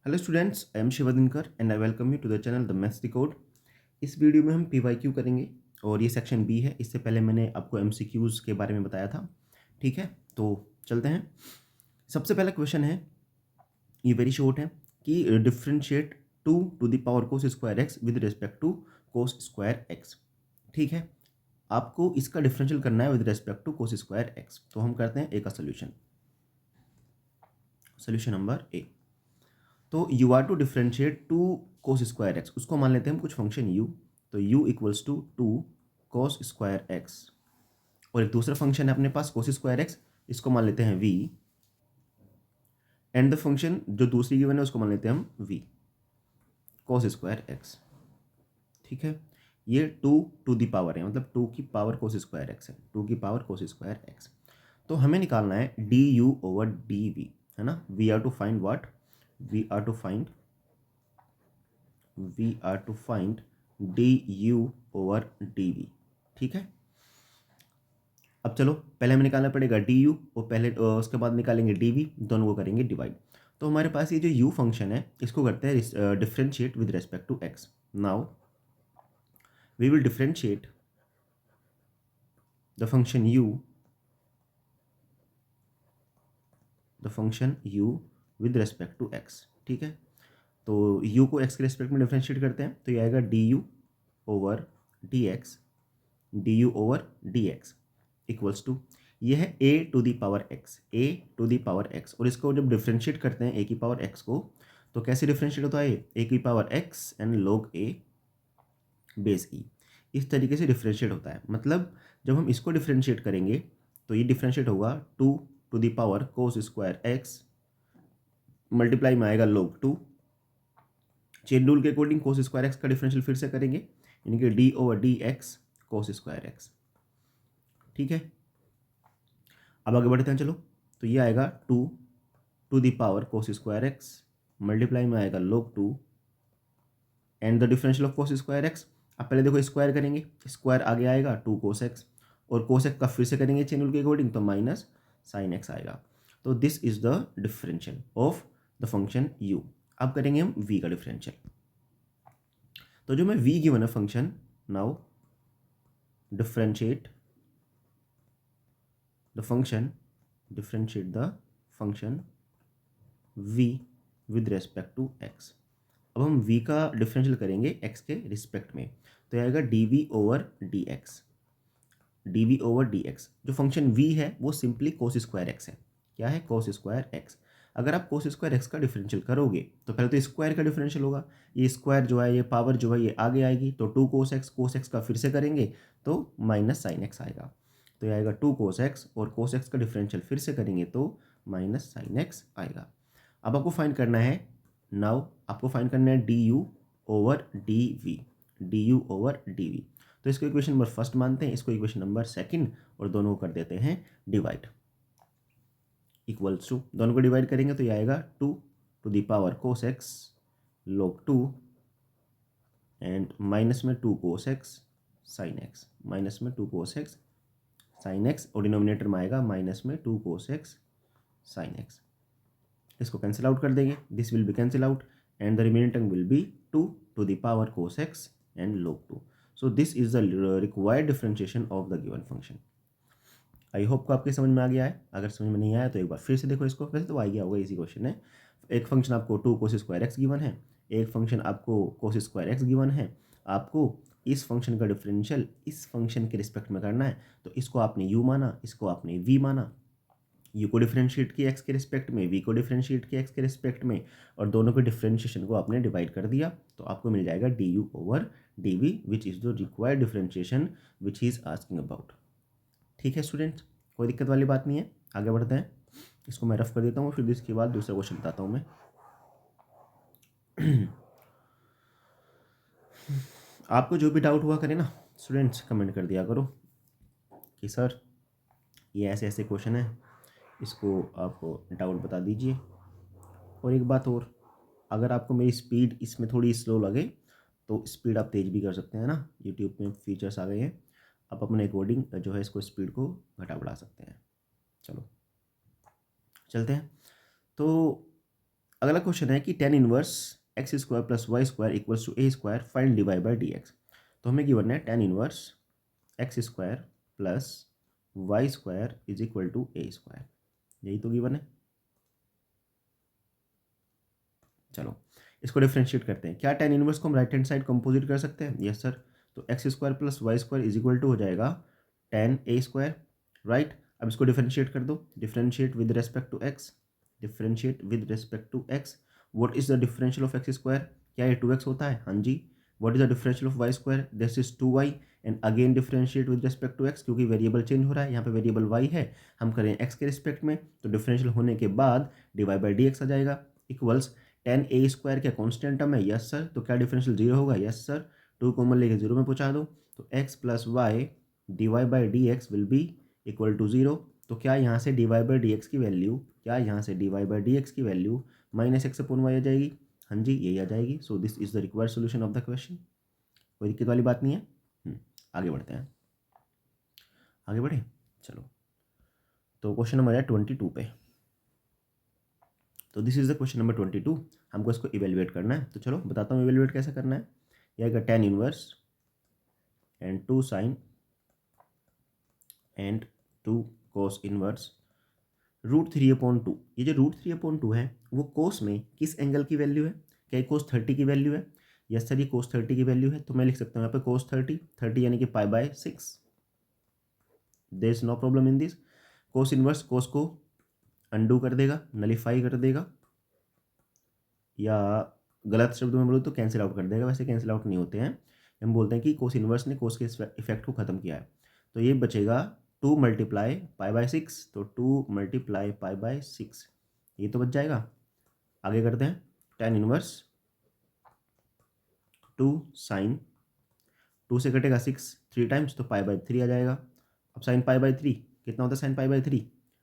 Hello students, I am Shivdinkar and I welcome you to the channel the maths decode. इस video में हम PYQ करेंगे और ये सेक्शन बी है। इससे पहले मैंने आपको एमसीक्यूज़ के बारे में बताया था। ठीक है, तो चलते हैं। सबसे पहला क्वेश्चन है, ये वेरी शॉर्ट है कि differentiate 2 to the power cos square x with respect to cos square x. ठीक है, आपको इसका डिफरेंशियल करना है with respect to cos square x. तो हम करते हैं ए का सोल्यूशन। Solution number A. तो you are to differentiate two cos square x, उसको मान लेते हैं हम कुछ फंक्शन यू। तो u equals to 2 cos square x. और एक दूसरा फंक्शन है अपने पास कोस स्क्वायर एक्स, इसको मान लेते हैं वी। एंड द फंक्शन जो दूसरी गिवन है उसको मान लेते हैं हम वी कोस स्क्वायर एक्स। ठीक है, ये 2 to the power है, मतलब 2 की पावर कोस स्क्वायर एक्स है, 2 की पावर कोस स्क्वायर एक्स। तो हमें निकालना है d u over d v, है ना। We are to find what, we are to find d u over d v. ठीक है, अब चलो पहले हमें निकालना पड़ेगा डी यू और पहले उसके बाद निकालेंगे डी वी, दोनों को करेंगे डिवाइड। तो हमारे पास ये जो यू फंक्शन है इसको करते हैं differentiate with respect to x. Now we will differentiate the function u with respect to x. ठीक है, तो u को x के रेस्पेक्ट में डिफ्रेंशिएट करते हैं तो ये आएगा d u over d x equals to, ये है a to the power x और इसको जब डिफ्रेंशिएट करते हैं a की पावर x को, तो कैसे डिफ्रेंशिएट होता है a की power x and log a base e। इस तरीके से डिफ्रेंशिएट होता है। मतलब जब हम इसको डिफ्रेंशिएट करेंगे तो ये डिफ्रेंशिएट होगा 2 to the power cos square x, multiply में आएगा log 2। चेन रूल के अकॉर्डिंग कोस स्क्वायर एक्स का डिफरेंशियल फिर से करेंगे, यानी कि डी ओवर डी एक्स कोस स्क्वायर एक्स। ठीक है, अब आगे बढ़ते हैं चलो। तो ये आएगा 2 to the power cos square x, multiply में आएगा log 2 and the differential of cos square x. अब पहले देखो स्क्वायर करेंगे, स्क्वायर आगे आएगा 2 cos एक्स और कोस एक्स का फिर से करेंगे चेन रूल के अकॉर्डिंग तो माइनस साइन एक्स आएगा। तो this is the differential of the function you. अब करेंगे हम वी का डिफरेंशियल। तो जो मैं v गिवन है function, now differentiate the function v with respect to x। अब हम v का डिफरेंशियल करेंगे x के रिस्पेक्ट में, तो ये आएगा d v over d x. जो फंक्शन v है वो सिंपली कोस स्क्वायर एक्स है। क्या है? कोस स्क्वायर एक्स। अगर आप कोस स्क्वायर एक्स का डिफरेंशियल करोगे तो पहले तो स्क्वायर का डिफरेंशियल होगा, ये स्क्वायर जो है, ये पावर जो है, ये आगे आएगी तो 2 cos एक्स का फिर से करेंगे तो माइनस साइन एक्स आएगा। तो ये आएगा 2 cos एक्स और कोस एक्स का डिफरेंशियल फिर से करेंगे तो माइनस साइन एक्स आएगा। अब आपको फाइंड करना है, नाउ आपको फाइंड करना है d u over d v. तो इसको इक्वेशन नंबर फर्स्ट मानते हैं, इसको इक्वेशन नंबर सेकंड और दोनों को कर देते हैं डिवाइड। इक्वल्स टू, दोनों को डिवाइड करेंगे तो ये आएगा 2 to the power cos x log 2 and minus में 2 cos x sine x, minus में 2 cos एक्स साइन एक्स और डिनोमिनेटर में आएगा माइनस में 2 cos एक्स साइन एक्स। इसको कैंसिल आउट कर देंगे, this will be cancel out and the remaining term will be 2 to the power cos x and log 2। So this is the required differentiation of the given function. I hope को आपके समझ में आ गया है। अगर समझ में नहीं आया तो एक बार फिर से देखो इसको, वैसे तो आ गया होगा, इजी क्वेश्चन है। एक फंक्शन आपको 2 cos स्क्वायर एक्स गिवन है, एक फंक्शन आपको cos स्क्वायर एक्स गिवन है। आपको इस फंक्शन का डिफरेंशियल इस फंक्शन के रिस्पेक्ट में करना है, तो इसको आपने u माना, इसको आपने v माना। u को डिफरेंशिएट किया x के रिस्पेक्ट में, v को डिफरेंशिएट किया x के रिस्पेक्ट में और दोनों के डिफरेंशिएशन को आपने डिवाइड कर दिया, तो आपको मिल जाएगा d u over d v which is the required differentiation which he is asking about. ठीक है स्टूडेंट्स, कोई दिक्कत वाली बात नहीं है। आगे बढ़ते हैं, इसको मैं रफ कर देता हूँ, फिर इसके बाद दूसरा क्वेश्चन बताता हूँ मैं। आपको जो भी डाउट हुआ करे ना स्टूडेंट्स, कमेंट कर दिया करो कि सर ये ऐसे ऐसे क्वेश्चन है, इसको आप डाउट बता दीजिए। और एक बात और, अगर आपको मेरी स्पीड इसमें थोड़ी स्लो लगे तो स्पीड आप तेज़ भी कर सकते हैं ना, यूट्यूब में फीचर्स आ गए हैं, आप अपने अकॉर्डिंग जो है इसको स्पीड को घटा बढ़ा सकते हैं। चलो चलते हैं। तो अगला क्वेश्चन है कि tan inverse x square plus y square equals to a square, find dy by d x. तो हमें गिवन है tan inverse x square plus y square is equal to a square, यही तो गिवन है। चलो इसको डिफ्रेंशिएट करते हैं। क्या tan इनवर्स को हम राइट हैंड साइड कंपोजिट कर सकते हैं? Yes sir. तो x square plus y square is equal to हो जाएगा tan ए स्क्वायर, राइट। अब इसको डिफ्रेंशिएट कर दो, differentiate with respect to x, differentiate with respect to x. What is the differential of x square? क्या ये 2x होता है? हाँ जी। What is the differential of y square? This is 2y and again differentiate with respect to x, क्योंकि variable change हो रहा है, यहाँ पे वेरिएबल y है, हम करें x के रिस्पेक्ट में, तो डिफरेंशियल होने के बाद dy बाई डी एक्स आ जाएगा इक्वल्स tan ए स्क्वायर क्या कॉन्स्टेंट टर्म है? Yes sir. तो क्या डिफरेंशियल जीरो होगा? Yes sir. 2 कॉमन लेके जीरो में पहुँचा दो, तो x plus y d y by d x will be equal to zero. तो क्या यहाँ से d y by d x की वैल्यू, क्या यहाँ से d y by d x की value minus x upon Y आ जाएगी? हाँ जी, यही आ जाएगी। सो this is the required solution of the question. कोई दिक्कत वाली बात नहीं है। आगे बढ़ते हैं, आगे बढ़े। चलो तो क्वेश्चन नंबर है 22 पे। तो this is the question number 22। हमको इसको इवेल्युएट करना है, तो चलो बताता हूँ इवेल्युएट कैसे करना है। यह आएगा tan inverse and 2 sine and 2 cos inverse √3/2। ये जो √3/2 है वो कोस में किस एंगल की वैल्यू है? क्या ये कोस 30 की वैल्यू है? यस सर, ये कोस 30 की वैल्यू है। तो मैं लिख सकता हूँ यहाँ पे कोस 30 यानी कि π/6। There is no problem in this. Cos inverse cos को अंडू कर देगा, नलीफाई कर देगा, या गलत शब्द में बोलूँ तो कैंसिल आउट कर देगा। वैसे कैंसिल आउट नहीं होते हैं, हम बोलते हैं कि कोस इनवर्स ने कोस के इफेक्ट को ख़त्म किया है। तो ये बचेगा 2 मल्टीप्लाई π/6, तो 2 मल्टीप्लाई π/6 ये तो बच जाएगा। आगे करते हैं, tan इनवर्स 2 साइन, 2 से कटेगा 6 3 टाइम्स, तो π/3 आ जाएगा। अब साइन π/3 कितना होता है? साइन π/3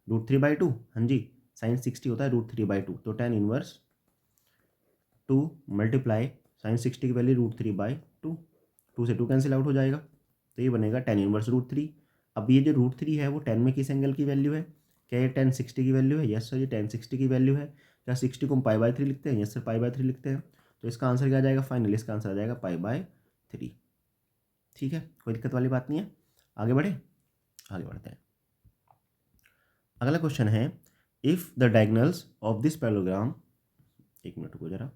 √3/2। हाँ जी, साइन 60 होता है √3/2। तो tan इनवर्स 2 मल्टीप्लाई साइन 60 की वैल्यू √3/2, 2 से 2 कैंसिल आउट हो जाएगा, तो ये बनेगा tan इनवर्स √3। अब ये जो √3 है वो tan में किस एंगल की वैल्यू है? क्या ये tan 60 की वैल्यू है? यस सर, ये tan 60 की वैल्यू है। क्या 60 को हम π/3 लिखते हैं? यस सर, π/3 लिखते हैं। तो इसका आंसर क्या आ जाएगा? फाइनली इसका आंसर आ जाएगा π/3। ठीक है, कोई दिक्कत वाली बात नहीं है। आगे बढ़े, आगे बढ़ते हैं। अगला क्वेश्चन है, if the diagonals of this parallelogram, एक मिनट को जरा,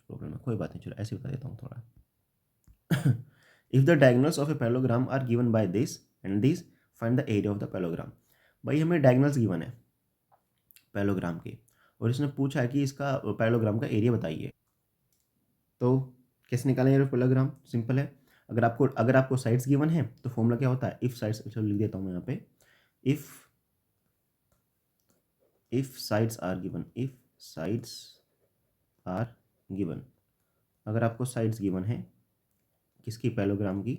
प्रॉब्लम है, कोई बात नहीं, चलो ऐसे बता देता हूँ थोड़ा। If the diagonals of a parallelogram are given by this and this, find the area of the parallelogram. भाई हमें डायगोनल्स गिवन है पैरेललोग्राम के, और इसने पूछा है कि इसका पैरेललोग्राम का एरिया बताइए। तो कैसे निकालेंगे पैरेललोग्राम? सिंपल है। अगर आपको साइड्स गिवन है तो फॉर्मूला क्या होता है? इफ साइड्स, चलो लिख देता हूँ मैं यहाँ पे, if sides are given, if sides are given. अगर आपको साइड्स गिवन है किसकी? पैरेललोग्राम की,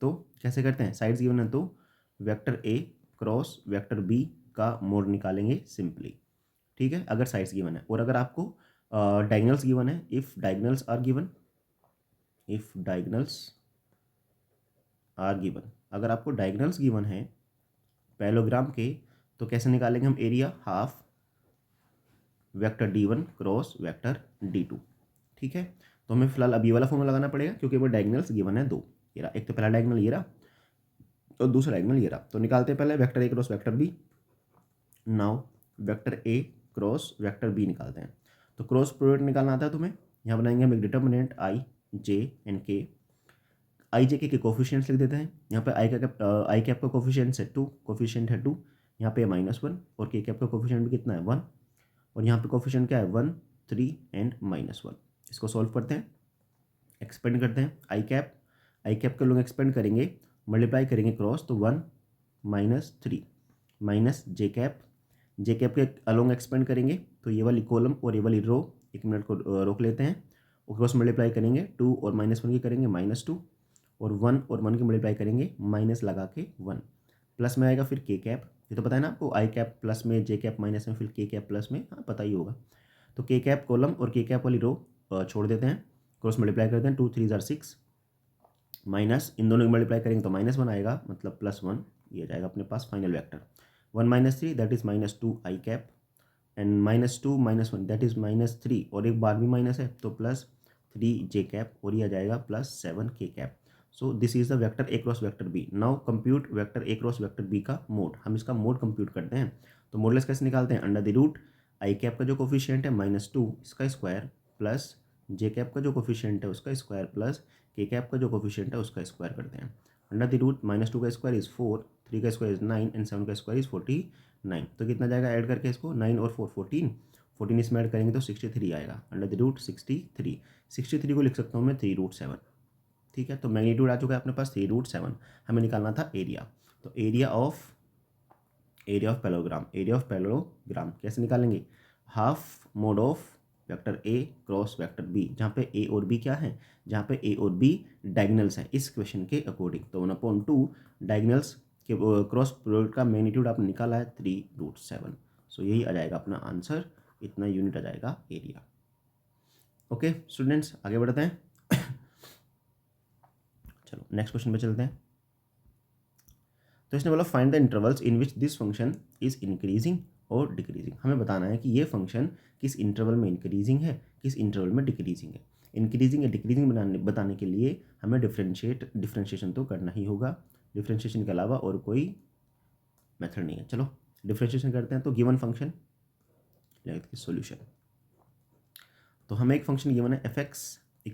तो कैसे करते हैं? साइड्स गिवन है तो vector a cross vector b का मोड निकालेंगे सिंपली। ठीक है, अगर साइड्स गिवन है। और अगर आपको डायगोनल्स गिवन है, if diagonals are given, if diagonals are given, अगर आपको डायगोनल्स गिवन है पैरेललोग्राम के, तो कैसे निकालेंगे हम area? Half vector D1 cross vector D2। ठीक है, तो हमें फिलहाल अब ये वाला फॉर्मूला लगाना पड़ेगा, क्योंकि वो डायगोनल्स गिवन है 2। ये रहा, एक तो पहला डायगोनल ये रहा और दूसरा डायगोनल ये रहा। तो निकालते हैं पहले vector A cross vector B। Now vector A cross vector B निकालते हैं। तो क्रॉस प्रोडक्ट निकालना आता है तुम्हें। यहाँ बनाएंगे हम एक determinant I, J and K। I, J, K के कोफिशिएंट्स लिख देते हैं। यहाँ पे आई कैप का कोफिशिएंट है 2, कोफिशिएंट है 2, यहाँ पे -1, और K कैप का कोफिशिएंट भी कितना है? 1, और यहाँ पे कोफिशिएंट क्या है? 1, 3 एंड -1। इसको सॉल्व करते हैं, एक्सपेंड करते हैं। आई कैप के लोग एक्सपेंड करेंगे, मल्टीप्लाई करेंगे क्रॉस, तो 1 -3 माइनस जे कैप के अलोंग एक्सपेंड करेंगे, तो ये वाली कॉलम और ये वाली रो, एक मिनट को रोक लेते हैं, और क्रॉस मल्टीप्लाई करेंगे 2 और -1 की करेंगे -2, और 1 और 1 की मल्टीप्लाई करेंगे माइनस लगा के 1, प्लस में आएगा फिर के कैप। ये तो पता है ना आपको, आई कैप प्लस में, जे कैप माइनस में, फिर के कैप प्लस में, हाँ पता ही होगा। तो के कैप कॉलम और के कैप वाली रो छोड़ देते हैं, क्रॉस मल्टीप्लाई करते हैं, 2 3 जार 6, माइनस इन दोनों को मल्टीप्लाई करेंगे तो -1 आएगा, मतलब +1 ये आ जाएगा अपने पास final vector. 1 - 3 that is -2 i cap, and -2 - 1 that is -3, और एक बार भी माइनस है तो +3 जे कैप, और ये आ जाएगा +7 के cap. So this is the vector a cross vector b. Now compute vector a cross vector b का मोड। हम इसका मोड कंप्यूट करते हैं। तो मोडलेस कैसे निकालते हैं? Under the root i cap का जो कोफिशिएंट है -2 इसका स्क्वायर, प्लस जे कैप का जो कोफिशिएंट है उसका स्क्वायर, प्लस के कैप का जो कोफिशिएंट है उसका स्क्वायर करते हैं। अंडर द रूट -2 का स्क्वायर इज 4, 3 का स्क्वायर इज 9 एंड 7 का स्क्वायर इज 49। तो कितना जाएगा ऐड करके इसको? 9 और 4 14 इसमें ऐड करेंगे तो 63 आएगा। अंडर द रूट 63 को लिख सकता हूँ मैं 3√7। ठीक है, तो मैग्नीट्यूड आ चुका है अपने पास 3√7। हमें निकालना था एरिया। तो एरिया ऑफ पैरेललोग्राम कैसे निकालेंगे? Half mod of vector a cross vector b, जहाँ पे ए और बी क्या है? जहाँ पे ए और बी डायगोनल्स हैं इस क्वेश्चन के अकॉर्डिंग। तो 1/2 डायगोनल्स के क्रॉस प्रोडक्ट का मैग्नीट्यूड आपने निकाला है 3√7। सो यही आ जाएगा अपना आंसर, इतना यूनिट आ जाएगा एरिया। ओके स्टूडेंट्स, आगे बढ़ते हैं। चलो नेक्स्ट क्वेश्चन पे चलते हैं। तो इसने बोला find the intervals in which this function is increasing और डिक्रीजिंग। हमें बताना है कि ये फंक्शन किस इंटरवल में इंक्रीजिंग है, किस इंटरवल में डिक्रीजिंग है। इंक्रीजिंग या डिक्रीजिंग बताने के लिए हमें डिफ्रेंशिएशन तो करना ही होगा। डिफ्रेंशिएशन के अलावा और कोई मेथड नहीं है। चलो डिफ्रेंशिएशन करते हैं। तो गिवन फंक्शन सॉल्यूशन, तो हमें एक फंक्शन गिवन है f(x) =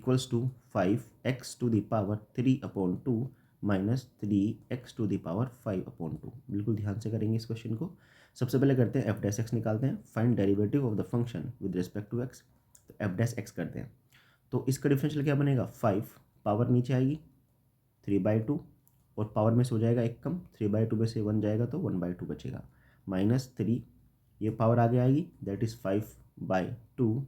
5x⁵ माइनस 3x⁵5/2। बिल्कुल ध्यान से करेंगे इस क्वेश्चन को। सबसे पहले करते हैं f'(x) निकालते हैं। Find derivative of the function with respect to x। तो f'(x) करते हैं। तो इसका डिफरेंशियल क्या बनेगा? 5 पावर नीचे आएगी 3/2, और पावर में से हो जाएगा एक कम, 3/2 में से 1 जाएगा तो 1/2 बचेगा, -3 ये पावर आगे आएगी दैट इज़ 5/2,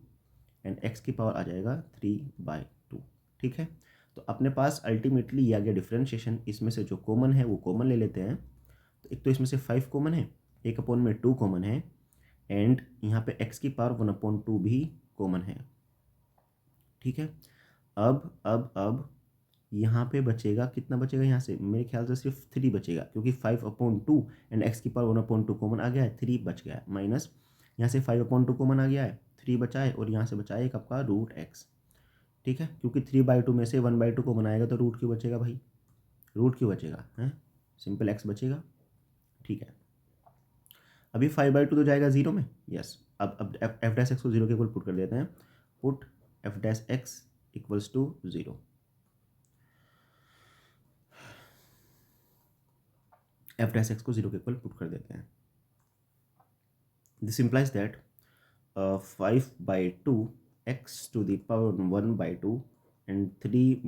एंड x की पावर आ जाएगा 3/2। ठीक है, तो अपने पास अल्टीमेटली ये आ गया डिफ्रेंशिएशन। इसमें से जो कॉमन है वो कॉमन ले लेते हैं। तो एक तो इसमें से 5 कॉमन है, 1/2 कॉमन है, एंड यहाँ पे x की पावर 1/2 भी कॉमन है। ठीक है, अब यहाँ पे बचेगा कितना? बचेगा यहाँ से मेरे ख्याल से सिर्फ 3 बचेगा, क्योंकि 5/2 एंड x की पावर 1/2 कॉमन आ गया है, 3 बच गया है, माइनस यहाँ से 5/2 कॉमन आ गया है, 3 बचा है, और यहाँ से बचा है एक आपका √x। ठीक है, क्योंकि 3/2 में से 1/2 को बनाएगा तो रूट क्यों बचेगा भाई? रूट क्यों बचेगा? है सिंपल x बचेगा। ठीक है, अभी 5/2 तो जाएगा 0 में। यस, अब f'(x) को 0 के इक्वल पुट कर देते हैं। Put f'(x) = 0। f'(x) को 0 के इक्वल पुट कर देते हैं। This implies that 5/2 x⁴ and 3 -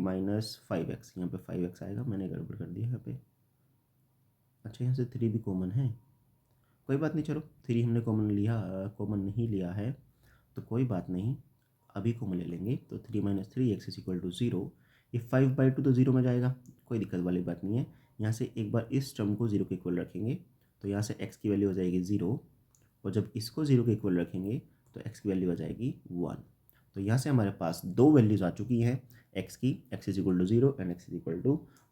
5x, यहाँ पे 5x आएगा, मैंने गड़बड़ कर दिया यहाँ पे। अच्छा, यहाँ से 3 भी कॉमन है, कोई बात नहीं। चलो 3 हमने कॉमन नहीं लिया है तो कोई बात नहीं, अभी कॉमन ले लेंगे। तो 3 - 3x = 0। ये 5/2 तो 0 में जाएगा, कोई दिक्कत वाली बात नहीं है। यहाँ से एक बार इस टर्म को 0 के इक्वल रखेंगे तो यहाँ से x की वैल्यू हो जाएगी 0, और जब इसको 0 के इक्वल रखेंगे तो x की वैल्यू हो जाएगी 1। तो यहाँ से हमारे पास दो वैल्यूज़ आ चुकी हैं x की, x = 0 एंड x =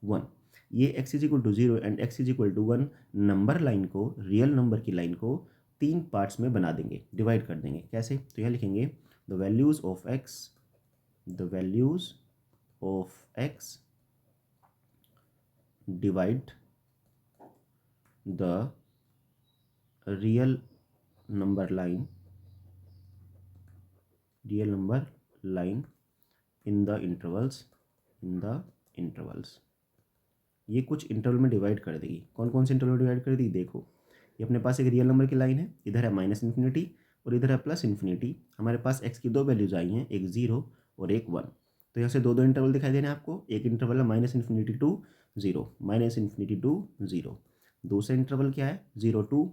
1। ये x = 0 and x = 1 number line को, रियल नंबर की लाइन को 3 पार्ट्स में बना देंगे, डिवाइड कर देंगे। कैसे? तो यहाँ लिखेंगे the values of x divide the real number line in the intervals. ये कुछ इंटरवल में डिवाइड कर देगी। कौन कौन से इंटरवल में डिवाइड कर देगी? देखो, ये अपने पास एक रियल नंबर की लाइन है, इधर है -∞ और इधर है +∞। हमारे पास x की दो वैल्यूज आई हैं, एक 0 और एक 1। तो यहाँ से दो इंटरवल दिखाई दे रहे हैं आपको। एक इंटरवल है -∞ to 0, -∞ to 0। दूसरा इंटरवल क्या है? 0 to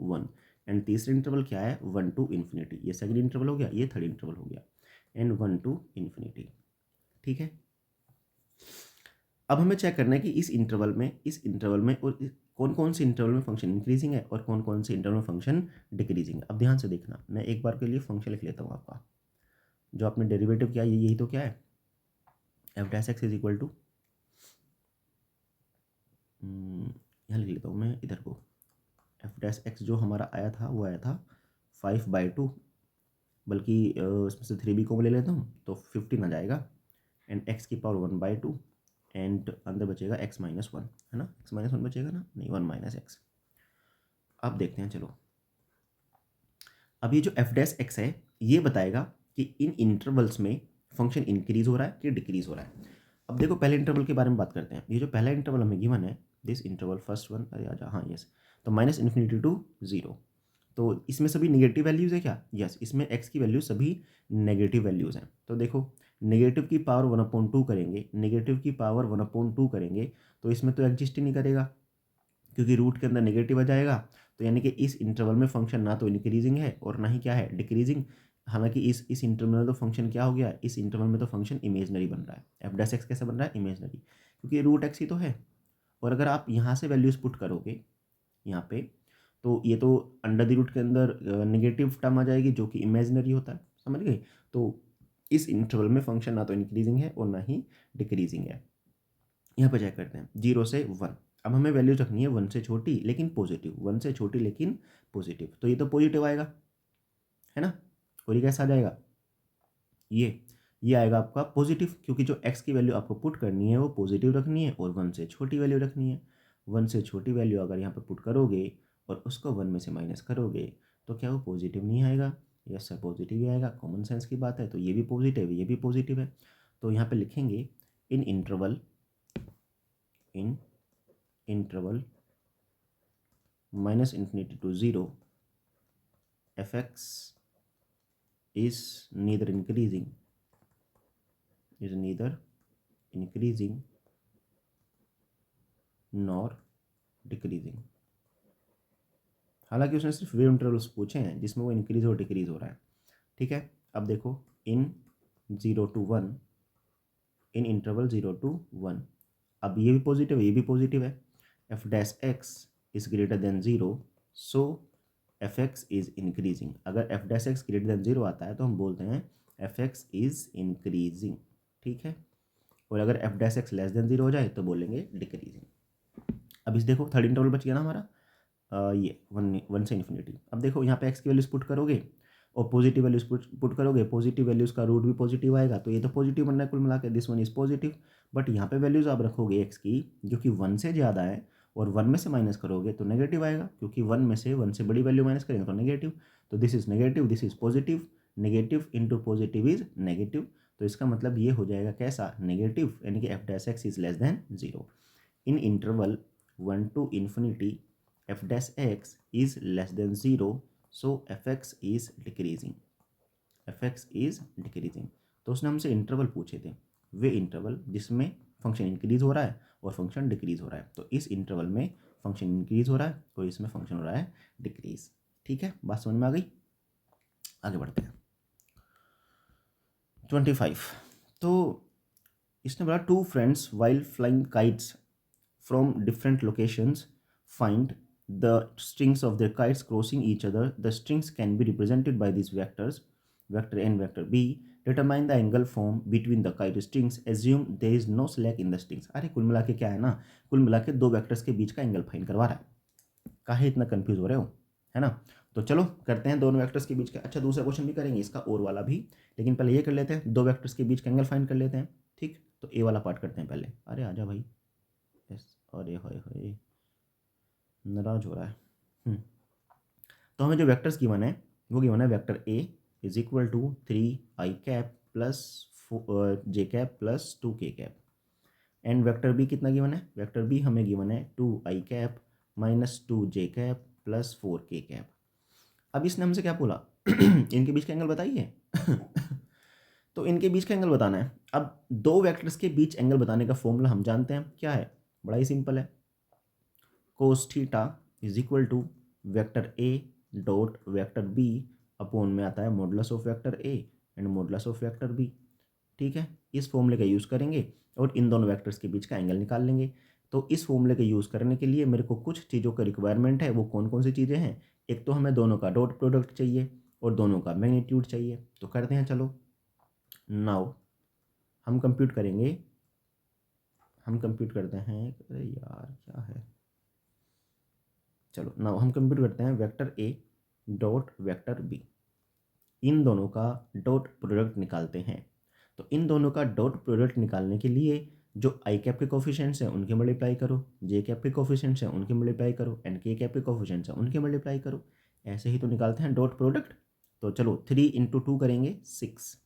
1, एंड तीसरा इंटरवल क्या है? 1 to ∞। ये सेकंड इंटरवल हो गया, ये थर्ड इंटरवल हो गया, एंड 1 to ∞। ठीक है, अब हमें चेक करना है कि इस इंटरवल में और कौन कौन से इंटरवल में फंक्शन इंक्रीजिंग है और कौन कौन से इंटरवल में फंक्शन डिक्रीजिंग है। अब ध्यान से देखना, मैं एक बार के लिए फंक्शन लिख लेता हूँ आपका। जो आपने डेरिवेटिव किया यही तो क्या है? F dash x is equal to, यहाँ लिख लेता हूँ मैं इधर को, एफ डैश एक्स जो हमारा आया था वो आया था 5/2, बल्कि इसमें से 3 भी कॉमन ले लेता हूँ तो 15 आ जाएगा, एंड एक्स की पावर 1/2, एंड अंदर बचेगा x - 1, है ना, x - 1 बचेगा ना, नहीं 1 - x। अब देखते हैं चलो, अब ये जो एफ डैश एक्स है ये बताएगा कि इन इंटरवल्स में फंक्शन इंक्रीज हो रहा है कि डिक्रीज हो रहा है। अब देखो पहले इंटरवल के बारे में बात करते हैं। ये जो पहला इंटरवल हमें गिवन है, दिस इंटरवल फर्स्ट वन, अरे आजा, हाँ यस, तो -∞ to 0, तो इसमें सभी नेगेटिव वैल्यूज़ है क्या? यस, इसमें x की वैल्यू सभी नेगेटिव वैल्यूज़ हैं। तो देखो नेगेटिव की पावर 1/2 करेंगे, नेगेटिव की पावर 1/2 करेंगे तो इसमें तो एग्जिस्ट ही नहीं करेगा, क्योंकि रूट के अंदर नेगेटिव आ जाएगा। तो यानी कि इस इंटरवल में फंक्शन ना तो इंक्रीजिंग है और ना ही क्या है, डिक्रीजिंग। हालांकि इस इंटरवल में तो फंक्शन क्या हो गया, इस इंटरवल में तो फंक्शन इमेजनरी बन रहा है। एफ डैश एक्स कैसे बन रहा है, इमेजनरी, क्योंकि रूट एक्स ही तो है। और अगर आप यहाँ से वैल्यूज पुट करोगे यहाँ पे, तो ये तो अंडर द रूट के अंदर नेगेटिव टर्म आ जाएगी जो कि इमेजनरी होता है, समझ गए। तो इस इंटरवल में फंक्शन ना तो इंक्रीजिंग है और ना ही डिक्रीजिंग है। यहाँ पर चेक करते हैं 0 से 1। अब हमें वैल्यूज रखनी है 1 से छोटी लेकिन पॉजिटिव, 1 से छोटी लेकिन पॉजिटिव, तो ये तो पॉजिटिव आएगा, है ना। और ये कैसा आ जाएगा, ये आएगा आपका पॉजिटिव, क्योंकि जो x की वैल्यू आपको पुट करनी है वो पॉजिटिव रखनी है और 1 से छोटी वैल्यू रखनी है। 1 से छोटी वैल्यू अगर यहाँ पर पुट करोगे और उसको 1 में से माइनस करोगे तो क्या वो पॉजिटिव नहीं आएगा? यस सर, पॉजिटिव ही आएगा, कॉमन सेंस की बात है। तो ये भी पॉजिटिव है, ये भी पॉजिटिव है। तो यहाँ पे लिखेंगे इन interval -∞ to 0 fx is neither increasing nor decreasing। हालांकि उसने सिर्फ वे इंटरवल्स पूछे हैं जिसमें वो इंक्रीज और डिक्रीज हो रहा है, ठीक है। अब देखो इन 0 to 1, इन इंटरवल 0 to 1, अब ये भी पॉजिटिव है, ये भी पॉजिटिव है। F dash x is greater than 0, so f x is increasing. अगर f dash x greater than 0 आता है तो हम बोलते हैं एफ एक्स इज इंक्रीजिंग, ठीक है। और अगर f dash x less than 0 हो जाए तो बोलेंगे डिक्रीजिंग। अब इस देखो थर्ड इंटरवल बच गया ना हमारा, ये 1 से इन्फिनिटी। अब देखो यहाँ पे एक्स की वैल्यूज पुट करोगे और पॉजिटिव वैल्यूज पुट करोगे, पॉजिटिव वैल्यूज का रूट भी पॉजिटिव आएगा, तो ये तो पॉजिटिव बनना है कुल मिला के, this one is positive. But यहाँ पे वैल्यूज आप रखोगे एक्स की जो कि 1 से ज़्यादा है और 1 में से माइनस करोगे तो नेगेटिव आएगा, क्योंकि 1 से बड़ी वैल्यू माइनस करेंगे तो नेगेटिव। तो this is negative, this is positive, negative into positive is negative. तो इसका मतलब ये हो जाएगा कैसा, नेगेटिव, यानी कि F dash x is less than 0। In interval 1 to infinity f dash x is less than 0, so fx is decreasing, fx is decreasing। तो उसने हमसे इंटरवल पूछे थे, वे इंटरवल जिसमें फंक्शन इंक्रीज हो रहा है और फंक्शन डिक्रीज हो रहा है। तो इस इंटरवल में फंक्शन इंक्रीज हो रहा है और इसमें फंक्शन हो रहा है डिक्रीज, ठीक है। बात समझ में आ गई, आगे बढ़ते हैं। 25, तो इसने बोला 2 friends while flying kites from different locations find the strings of their kites crossing each other. The strings can be represented by these vectors, vector a and vector b. Determine the angle formed between the kite strings. Assume there is no slack in the strings। अरे कुल मिला के क्या है ना, कुल मिला के 2 वेक्टर्स के बीच का एंगल फाइंड करवा रहा है। काहे इतना कंफ्यूज हो रहे हो, है ना। तो चलो करते हैं दोनों वेक्टर्स के बीच का। अच्छा दूसरा क्वेश्चन भी करेंगे इसका और वाला भी, लेकिन पहले ये कर लेते हैं, 2 वेक्टर्स के बीच का एंगल फाइंड कर लेते हैं, ठीक। तो ए वाला पार्ट करते हैं पहले। अरे आजा भाई, यस, अरे हाय हाय नाराज हो रहा है। तो हमें जो वेक्टर्स गिवन है वो गिवन है vector a is equal to 3i plus j plus 2k, and vector b कितना गिवन है, वेक्टर बी हमें गिवन है 2i minus 2j plus 4k। अब इसने हमसे क्या बोला इनके बीच का एंगल बताइए तो इनके बीच का एंगल बताना है। अब 2 वेक्टर्स के बीच एंगल बताने का फॉर्मूला हम जानते हैं क्या है, बड़ा ही सिंपल है, cos theta is equal to vector a dot vector b upon में आता है modulus of vector a and modulus of vector b, ठीक है। इस फॉर्मूले का यूज़ करेंगे और इन दोनों वेक्टर्स के बीच का एंगल निकाल लेंगे। तो इस फॉर्मूले का यूज़ करने के लिए मेरे को कुछ चीज़ों का रिक्वायरमेंट है, वो कौन कौन सी चीज़ें हैं। एक तो हमें दोनों का डॉट प्रोडक्ट चाहिए और दोनों का मैग्नीट्यूड चाहिए। तो करते हैं चलो, नाउ हम कंप्यूट करेंगे हम कंप्यूट करते हैं, अरे यार क्या है, चलो नाउ हम कंप्यूट करते हैं vector a dot vector b, इन दोनों का डॉट प्रोडक्ट निकालते हैं। तो इन दोनों का डॉट प्रोडक्ट निकालने के लिए जो आई कैप के कोफिशिएंट्स हैं उनके मल्टीप्लाई करो, जे कैप के कोफिशिएंट्स हैं उनके मल्टीप्लाई करो, एंड के कैप के कोफिशिएंट्स हैं उनके मल्टीप्लाई करो। ऐसे ही तो निकालते हैं डॉट प्रोडक्ट। तो चलो 3 × 2 करेंगे 6,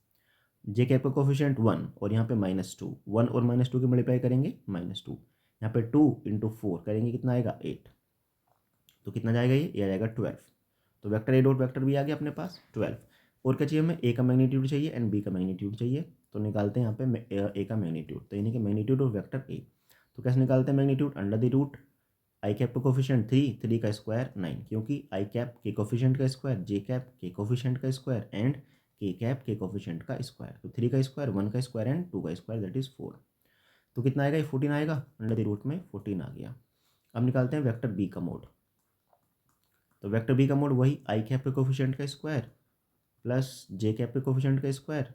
जे कैप का कोफिशिएंट 1 और यहाँ पे -2, 1 और -2 के मल्टीप्लाई करेंगे -2, यहाँ पे 2 × 4 करेंगे कितना आएगा 8, तो कितना जाएगा ये आ जाएगा 12। तो vector a dot vector b आ गया अपने पास 12। और क्या चाहिए हमें, ए का मैग्नीट्यूड चाहिए एंड बी का मैग्नीट्यूड चाहिए। तो निकालते हैं यहाँ पे ए का मैग्नीट्यूड, तो यानी कि मैग्नीट्यूड ऑफ वेक्टर ए। तो कैसे निकालते हैं magnitude, under the root i cap का कोफिशिएंट 3, 3 का स्क्वायर 9, क्योंकि आई कैप के कोफिशिएंट का स्क्वायर, जे कैप के कोफिशिएंट का स्क्वायर एंड के कैप के कोफिशिएंट का स्क्वायर। तो 3 का स्क्वायर, 1 का स्क्वायर एंड 2 का स्क्वायर दैट इज 4। तो कितना आएगा, ये 14 आएगा, अंडर द रूट में 14 आ गया। अब निकालते हैं वेक्टर बी का मोड। तो वेक्टर बी का मोड वही आई कैप के कोफिशिएंट का स्क्वायर प्लस जे कैप के कोफिशिएंट का square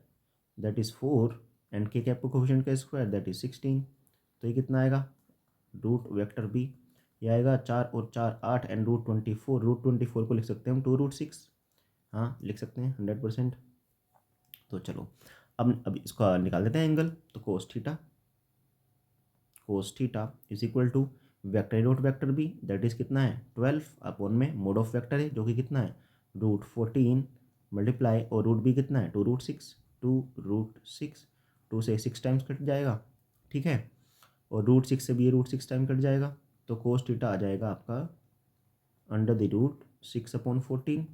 that is 4 and k cap के कोफिशिएंट का स्क्वायर दैट इज़ 16। तो ये कितना आएगा, रूट वेक्टर बी, ये आएगा 4 और 4 8 एंड रूट 24 को लिख सकते हैं हम 2√6, हाँ लिख सकते हैं 100%। तो चलो अब इसका निकाल देते हैं एंगल। तो cos theta is equal to vector a dot vector b that is कितना है 12 अपॉन में मोड ऑफ वेक्टर है जो कि कितना है √14 मल्टीप्लाई, और रूट बी कितना है 2√6, 2√6, 2 से 6 टाइम्स कट जाएगा, ठीक है, और √6 से भी ये √6 टाइम कट जाएगा। तो कोस थीटा आ जाएगा आपका अंडर द रूट 6/14,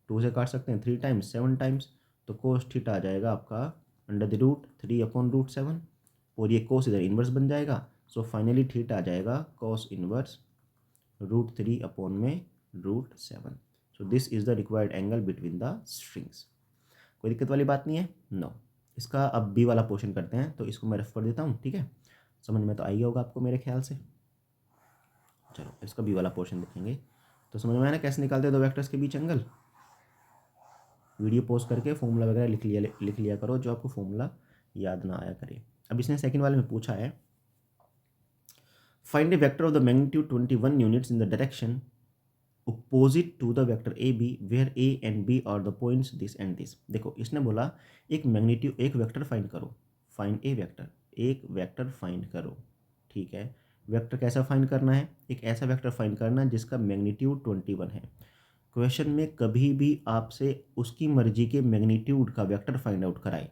2 से काट सकते हैं 3 टाइम्स 7 टाइम्स, तो कोस थीटा आ जाएगा आपका अंडर द रूट 3/√7, और ये कोस इधर इन्वर्स बन जाएगा। सो फाइनली थीटा आ जाएगा cos inverse √3/√7। So this is the required angle between the strings. कोई दिक्कत वाली बात नहीं है, नो। इसका अब बी वाला पोर्शन करते हैं, तो इसको मैं रफ कर देता हूँ, ठीक है, समझ में तो आई होगा आपको मेरे ख्याल से। चलो इसका बी वाला पोर्शन देखेंगे। तो समझ में आया ना कैसे निकालते हैं दो वेक्टर्स के बीच एंगल। वीडियो पॉज करके फॉर्मूला वगैरह लिख लिया करो, जो आपको फॉर्मूला याद ना आया करे। अब इसने सेकंड वाले में पूछा है find A vector of the magnitude 21 units in the direction opposite to the vector AB where A and B are the points this and this। देखो इसने बोला एक मैग्नीट्यूड, एक वेक्टर फाइंड करो, फाइंड ए वेक्टर, एक वेक्टर फाइंड करो, ठीक है। वेक्टर कैसा फाइंड करना है, एक ऐसा वेक्टर फाइंड करना है जिसका मैग्नीट्यूड 21 है। क्वेश्चन में कभी भी आपसे उसकी मर्जी के मैग्नीट्यूड का वेक्टर फाइंड आउट कराए,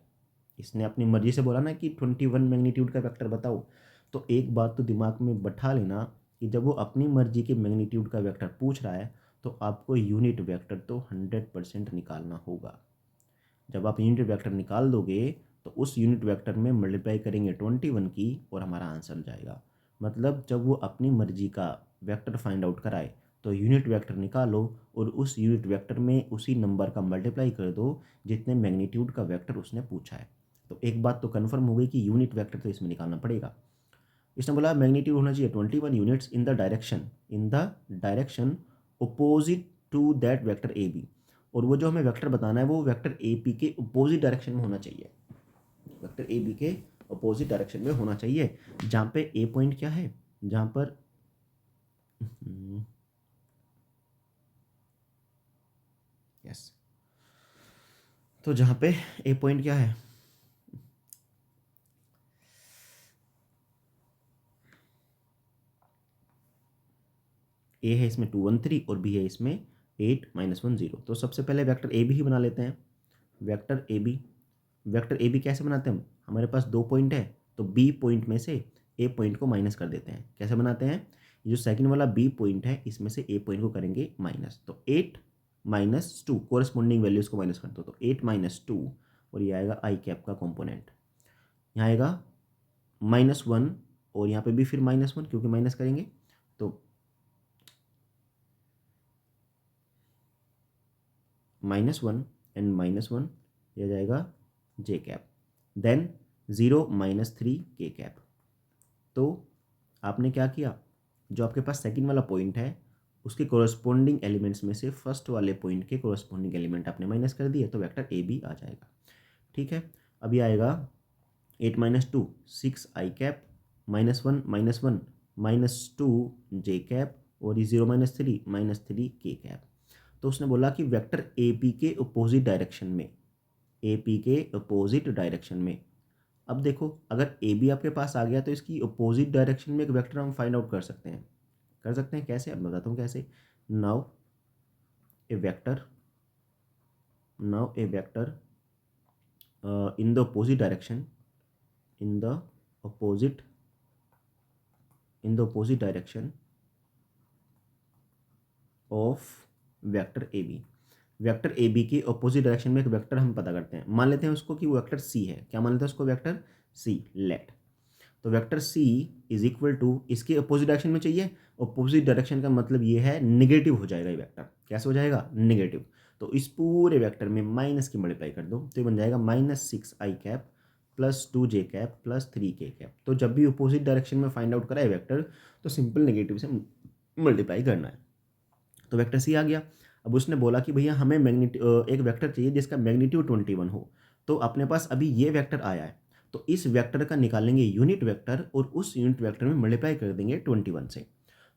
इसने अपनी मर्जी से बोला ना कि 21 मैग्नीट्यूड का वेक्टर बताओ, तो एक बात तो दिमाग में बैठा लेना कि जब वो अपनी मर्जी के मैग्नीट्यूड का वेक्टर पूछ रहा है तो आपको यूनिट वेक्टर तो 100% निकालना होगा। जब आप यूनिट वेक्टर निकाल दोगे तो उस यूनिट वेक्टर में मल्टीप्लाई करेंगे 21 की और हमारा आंसर जाएगा। मतलब जब वो अपनी मर्जी का वेक्टर फाइंड आउट कराए तो यूनिट वेक्टर निकालो और उस यूनिट वेक्टर में उसी नंबर का मल्टीप्लाई कर दो जितने मैग्नीट्यूड का वेक्टर उसने पूछा है। तो एक बात तो कन्फर्म हो गई कि यूनिट वेक्टर तो इसमें निकालना पड़ेगा। इसने बोला मैग्नीट्यूड होना चाहिए 21 units in the direction opposite to that vector a b, और वो जो हमें वेक्टर बताना है वो वेक्टर ए पी के अपोजिट डायरेक्शन में होना चाहिए, वेक्टर ए बी के अपोजिट डायरेक्शन में होना चाहिए, जहाँ पे ए पॉइंट क्या है, जहाँ पर यस, तो जहाँ पे ए पॉइंट क्या है, ए है इसमें 2 1 3 और बी है इसमें 8 -1 0। तो सबसे पहले वेक्टर ए बी ही बना लेते हैं। वेक्टर ए बी कैसे बनाते हैं हम, हमारे पास 2 पॉइंट है तो बी पॉइंट में से ए पॉइंट को माइनस कर देते हैं। कैसे बनाते हैं, ये जो सेकंड वाला बी पॉइंट है इसमें से ए पॉइंट को करेंगे माइनस, तो 8 -2 कोरस्पॉन्डिंग वैल्यूज़ को माइनस कर दो, तो 8 -2 और ये आएगा आई कैप का कॉम्पोनेंट, यहाँ आएगा -1 और यहाँ पे भी फिर -1 क्योंकि माइनस करेंगे, तो -1 एंड -1 यह जाएगा जे कैप, देन 0 -3 के कैप। तो आपने क्या किया, जो आपके पास सेकंड वाला पॉइंट है उसके कोरस्पॉन्डिंग एलिमेंट्स में से फर्स्ट वाले पॉइंट के कोरस्पॉन्डिंग एलिमेंट आपने माइनस कर दिए, तो वेक्टर ए बी आ जाएगा, ठीक है। अभी आएगा 8 -2 6 आई कैप -1 -1 -2 जे कैप और ये 0 -3 के कैप। तो उसने बोला कि वेक्टर ए पी के अपोजिट डायरेक्शन में, ए पी के अपोजिट डायरेक्शन में। अब देखो अगर ए बी आपके पास आ गया तो इसकी अपोजिट डायरेक्शन में एक वेक्टर हम फाइंड आउट कर सकते हैं। कैसे, अब बताता हूँ कैसे। Now a vector in the opposite direction, in the opposite direction of vector a b. Vector a b के अपोजिट डायरेक्शन में एक वेक्टर हम पता करते हैं। मान लेते हैं उसको कि वो वेक्टर सी है। क्या मान लेते हैं उसको? Vector c. लेट तो vector c is equal to, इसके अपोजिट डायरेक्शन में चाहिए। अपोजिट डायरेक्शन का मतलब ये है निगेटिव हो जाएगा ये वेक्टर। कैसे हो जाएगा? निगेटिव। तो इस पूरे वेक्टर में माइनस की मल्टीप्लाई कर दो तो ये बन जाएगा -6i कैप +2 जे कैप +3 के कैप। तो जब भी अपोजिट डायरेक्शन में फाइंड आउट करा है वेक्टर तो सिंपल नेगेटिव से मल्टीप्लाई करना है। तो वेक्टर सी आ गया। अब उसने बोला कि भैया हमें एक वेक्टर चाहिए जिसका मैग्नीट्यूड 21 हो। तो अपने पास अभी ये वेक्टर आया है तो इस वेक्टर का निकालेंगे यूनिट वेक्टर और उस यूनिट वेक्टर में मल्टीप्लाई कर देंगे 21 से।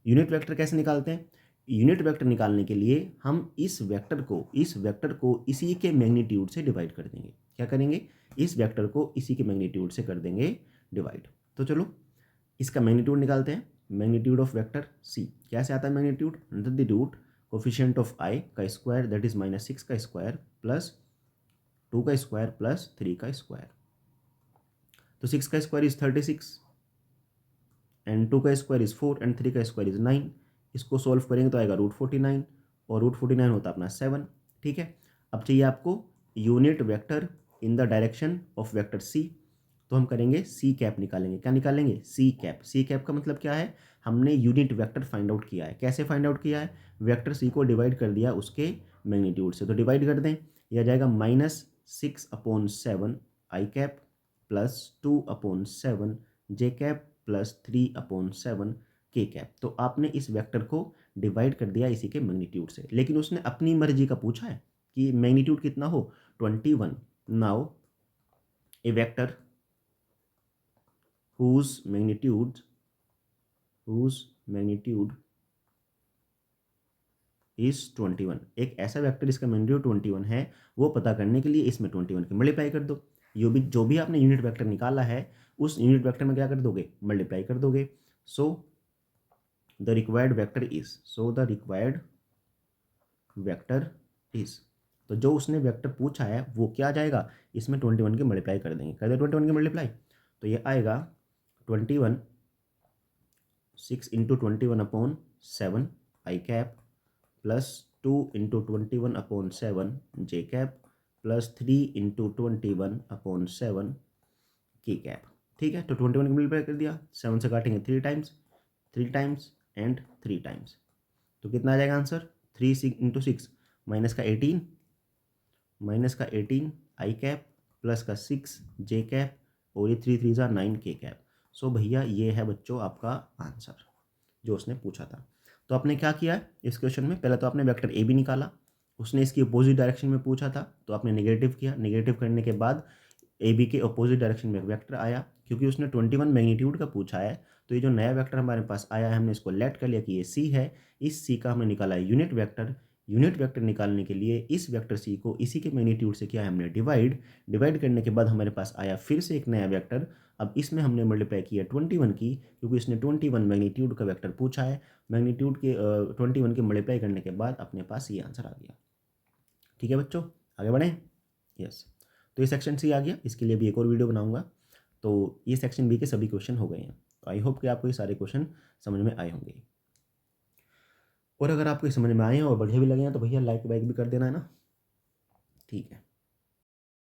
यूनिट वेक्टर कैसे निकालते हैं? यूनिट वेक्टर निकालने के लिए हम इस वेक्टर को इसी के मैग्नीट्यूड से डिवाइड कर देंगे। क्या करेंगे? इस वेक्टर को इसी के मैग्नीट्यूड से कर देंगे डिवाइड। तो चलो इसका मैग्नीट्यूड निकालते हैं। मैग्नीट्यूड ऑफ वेक्टर सी कैसे आता है? Magnitude under the root coefficient of i का स्क्वायर दैट इज -6 का स्क्वायर +2 का स्क्वायर +3 का स्क्वायर। तो 6 का स्क्वायर इज 36 एंड 2 का स्क्वायर इज 4 एंड 3 का स्क्वायर इज 9। इसको सॉल्व करेंगे तो आएगा √49 और √49 होता है अपना 7। ठीक है। अब चाहिए आपको unit vector in the direction of vector c. तो हम करेंगे सी कैप निकालेंगे। क्या निकालेंगे? C cap. सी कैप का मतलब क्या है? हमने यूनिट वेक्टर फाइंड आउट किया है। कैसे फाइंड आउट किया है? वेक्टर सी को डिवाइड कर दिया उसके मैग्नीट्यूड से। तो डिवाइड कर दें, यह आ जाएगा -6/7 आई कैप +2/7 जे कैप +3/7 के कैप। तो आपने इस वेक्टर को डिवाइड कर दिया इसी के मैग्नीट्यूड से। लेकिन उसने अपनी मर्जी का पूछा है कि मैग्नीट्यूड कितना हो? 21। Now a vector whose magnitude is 21। एक ऐसा वेक्टर इसका मैग्नीट्यूड 21 है, वो पता करने के लिए इसमें 21 की मल्टीप्लाई कर दो। जो भी आपने यूनिट वेक्टर निकाला है उस यूनिट वेक्टर में क्या कर दोगे? मल्टीप्लाई कर दोगे। So the required vector is तो जो उसने वेक्टर पूछा है वो क्या आ जाएगा? इसमें 21 की मल्टीप्लाई कर देंगे। कर दे 21 की मल्टीप्लाई तो ये आएगा 21 6 × 21/7 आई कैप +2 × 21/7 जे कैप +3 × 21/7 के कैप। ठीक है। तो 21 की मल्टीप्लाई कर दिया, 7 से काटेंगे 3 टाइम्स एंड 3 टाइम्स। तो कितना आ जाएगा आंसर? 3 × 6 -18 आई कैप +6 जे कैप और ये 3 3 9 के कैप। सो भैया ये है बच्चों आपका आंसर जो उसने पूछा था। तो आपने क्या किया है इस क्वेश्चन में? पहले तो आपने वेक्टर ए बी निकाला, उसने इसकी अपोजिट डायरेक्शन में पूछा था तो आपने नेगेटिव किया। नेगेटिव करने के बाद ए बी के अपोजिट डायरेक्शन में एक वेक्टर आया। क्योंकि उसने 21 मैग्नीट्यूड का पूछा है तो ये जो नया वेक्टर हमारे पास आया है हमने इसको लेट कर लिया कि ये सी है। इस सी का हमने निकाला है यूनिट वेक्टर। यूनिट वेक्टर निकालने के लिए इस वेक्टर सी को इसी के मैग्नीट्यूड से किया है हमने डिवाइड करने के बाद हमारे पास आया फिर से एक नया वेक्टर। अब इसमें हमने मल्टीप्लाई किया 21 की, क्योंकि इसने 21 मैग्नीट्यूड का वेक्टर पूछा है। मैग्नीट्यूड के 21 के मल्टीप्लाई करने के बाद अपने पास ये आंसर आ गया। ठीक है बच्चों, आगे बढ़ें। यस, तो ये सेक्शन सी आ गया। इसके लिए भी एक और वीडियो बनाऊंगा। तो ये सेक्शन बी के सभी क्वेश्चन हो गए हैं। तो आई होप कि आपको ये सारे क्वेश्चन समझ में आए होंगे। और अगर आपको समझ में आए हैं और बढ़िया भी लगे हैं तो भैया लाइक वाइक भी कर देना है ना। ठीक है।